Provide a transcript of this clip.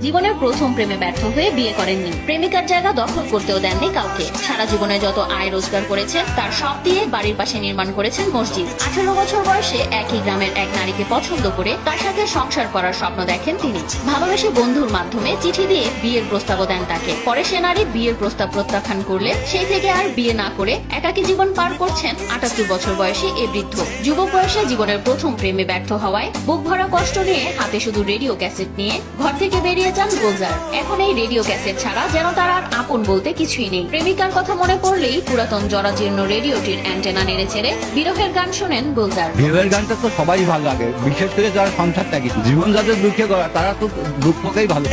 জীবনের প্রথম প্রেমে ব্যর্থ হয়ে বিয়ে করেননি, প্রেমিকার জায়গা দখল করতেও দেননি কাউকে। সারা জীবনে যত আয় রোজগার করেছেন তার সব দিয়ে বাড়ির পাশে নির্মাণ করেছেন মসজিদ। 18 বছর বয়সে একই গ্রামের এক নারীকে পছন্দ করে তার সাথে সংসার করার স্বপ্ন দেখেন তিনি। ভালোবেসে বন্ধুর মাধ্যমে চিঠি দিয়ে বিয়ের প্রস্তাবও দেন তাকে। পরে সে নারী বিয়ের প্রস্তাব প্রত্যাখ্যান করলে সেই থেকে আর বিয়ে না করে একাকী জীবন পার করছেন 78 বছর বয়সী এ বৃদ্ধ। যুবক বয়সে জীবনের প্রথম প্রেমে ব্যর্থ হওয়ায় বুক ভরা কষ্ট নিয়ে হাতে শুধু রেডিও ক্যাসেট নিয়ে ঘর থেকে বেরিয়ে যান গুলজার। এখন এই রেডিও ক্যাসেট ছাড়া যেন তার আর আপন বলতে কিছুই নেই। প্রেমিকার কথা মনে পড়লেই পুরাতন জরাজীর্ণ রেডিওটির অ্যান্টেনা নেড়ে ছেড়ে বিরহের গান শোনেন গুলজার। বিরহের গানটা তো সবাই ভালো লাগে, বিশেষ করে যারা সংসার ত্যাগী, জীবন যাদের দুঃখে গড়া তারা তো দুঃখকেই ভালো।